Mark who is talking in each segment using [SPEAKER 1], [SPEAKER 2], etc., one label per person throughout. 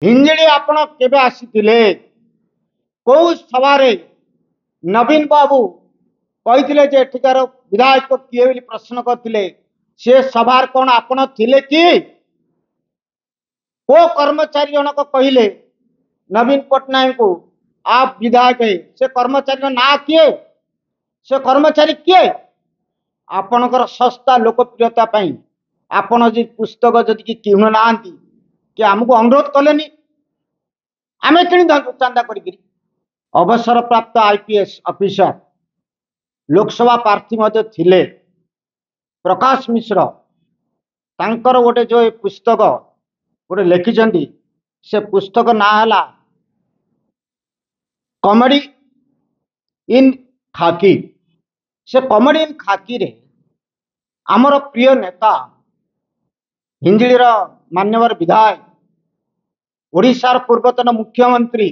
[SPEAKER 1] हिंजिड़ी आपण केबे आसीथिले को सभारे नवीन बाबू कही जे एठिकार विधायक किए बोली प्रश्न करते से सभार कौन आपण थिले कि को कर्मचारी जनक कहले नवीन पट्टनायक को आप विधायक है से कर्मचारी ना किए से कर्मचारी किए आपणकर सस्ता लोकप्रियता आपण जी पुस्तक जदि किणु ना कि आमको अनुरोध कले आम कि चांदा कर अवसर प्राप्त आईपीएस ऑफिसर लोकसभा प्रार्थी मध्य थिले प्रकाश मिश्र तांकर गोटे जो पुस्तक गोटे लिखिं से पुस्तक ना है कॉमेडी इन खाकी से कॉमेडी इन खाकी रे आमर प्रिय नेता हिंजिड़ीर मान्यवर विधायक ओडिशार पूर्वतन मुख्यमंत्री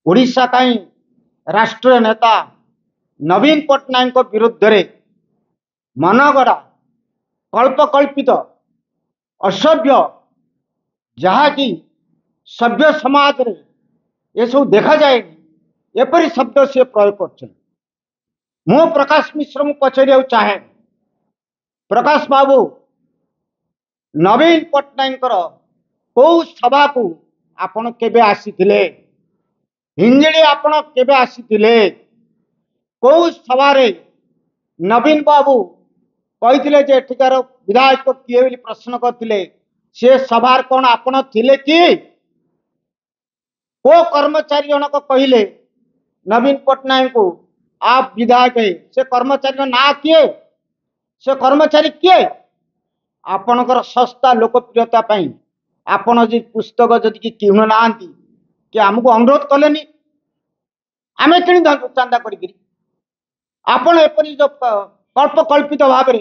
[SPEAKER 1] ओडिशा कहीं राष्ट्रीय नेता नवीन पट्टनायक विरुद्ध रे मनगढ़ा कल्पकल्पित असभ्य जहाँकि सभ्य समाज रे ये सब देखा जाए एपरी शब्द से प्रयोग कर मु प्रकाश मिश्र को पचार चाहे प्रकाश बाबू नवीन पट्टनायक को सभा को आपण केबे आसीथिले हिंजिड़ी आपण केबे आसीथिले को सभारे नवीन बाबू कही जे एठिकार विधायक किए बोली प्रश्न करते से सभार कौन आपण थिले कि को कर्मचारी जनक कहले नवीन पट्टनायक को आप विधायक है से कर्मचारी ना किए से कर्मचारी किए आपणकर सस्ता लोकप्रियता आपण जी पुस्तक जदि किणु ना कि आमको अनुरोध कले आम कि चांदा कर आपण एपरी जो कल्पकल्पित भाव में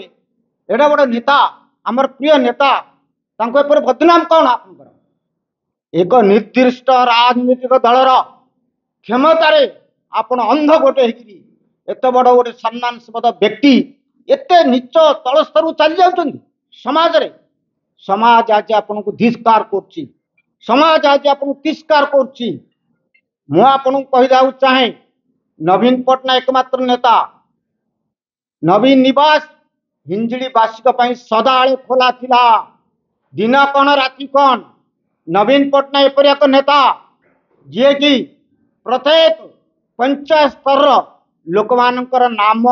[SPEAKER 1] एडा गोटे नेता आमर प्रिय नेता एपर बदनाम कौन आपंकर एक निर्दिष्ट राजनीतिक दलर क्षमतार आपण अंध गोटे एत बड़ गोटे सम्मानस्पद व्यक्ति एते नीच तल स्तर चली जाऊँ समाज रे समाज आज आपन को धिस्कार कर समाज आज आपन तिरस्कार कर कहीदा चाहे नवीन पट्टनायक मात्र नेता नवीन निवास हिंजिड़ीवासी सदाले खोला थिला दिन कौन राति कौन नवीन पट्टनायक पर एक नेता जी कि प्रत्येक पंचायत स्तर लोक मानकर नाम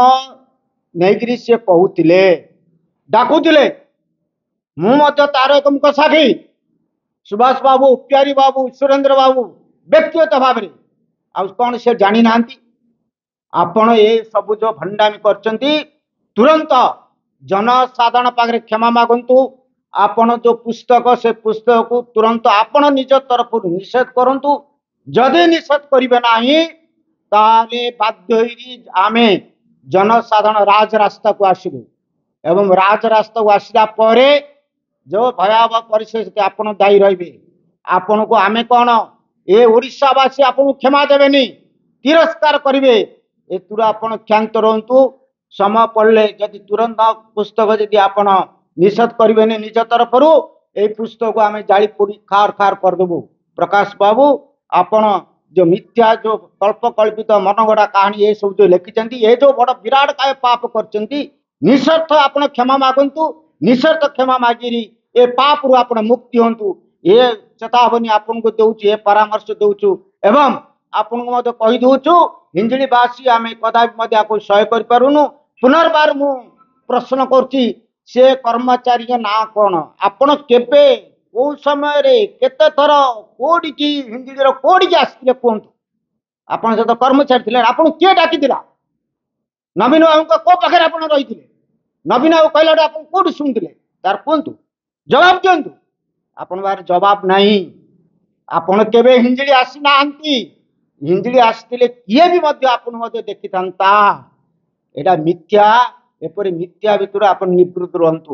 [SPEAKER 1] नहीं सी कहते डाकुले मुझे तार एक मुख साखी सुभाष बाबू प्यारी बाबू सुरेंद्र बाबू व्यक्तिगत भाव में आ कौन से जानी ना आपण ये सब जो भंडामी करचंती तुरंत जनसाधारण पाखे क्षमा मागंतु आपण जो पुस्तक से पुस्तक को तुरंत आपण निज तरफ निषेध करंतु जदि निषेध करिवे नाही ताले बाध्य होई आमे जनसाधारण राजरास्ता को आसबु एवं राजरास्ता को आसला परे जो भयावह परिस्थिति आपण दायी रहिबे आपण को आमे कौन ए ओडिशावासी आपण क्षमा देवेनी तिरस्कार करिवे एतुर आपण क्षांत रहतु समय पड़े जदि तुरंत पुस्तक जदि आपण निषेध करें निज तरफ ये पुस्तक को आम जाली पोड़ी खार खार करदेबू प्रकाश बाबू आपण जो मिथ्या जो कल्पकल्पित मनगढ़ा कहानी ये सब जो लिखिं ये जो बड़ विराट काय पाप कर निशर्थ आपण क्षमा मागंतु निशर्थ क्षमा मागिरी ए पाप रु आपण मुक्ति हंतु ये चेतावनी आपन को देउछु ए परामर्श देउछु एवं आपन को मते कहि देउछु हिंजिड़ीवासी आम कदापि आपको सह्य कर पारुनु पुनर्बार मु प्रश्न करछि से कर्मचारी ना कौन आपण केबे को समय रे केते थर कोडी की हिंजिड़ीर कोडी की आस्तिले कहंतु आपण से तो कर्मचारी थिले आपण के डाकी दिला नवीन बाबू को पाखे आपण रहिथिले नवीन बाबू कहला आपण कोडी सुनथिले तार कहंतु जवाब दियंतु आपण बार जवाब नहीं आपण केबे हिंजिड़ी आसी नांती हिंजिड़ी आसते किए भी आपन देखी था एटा मिथ्या एपरी मिथ्या भितर आप निवृत्त रहतु।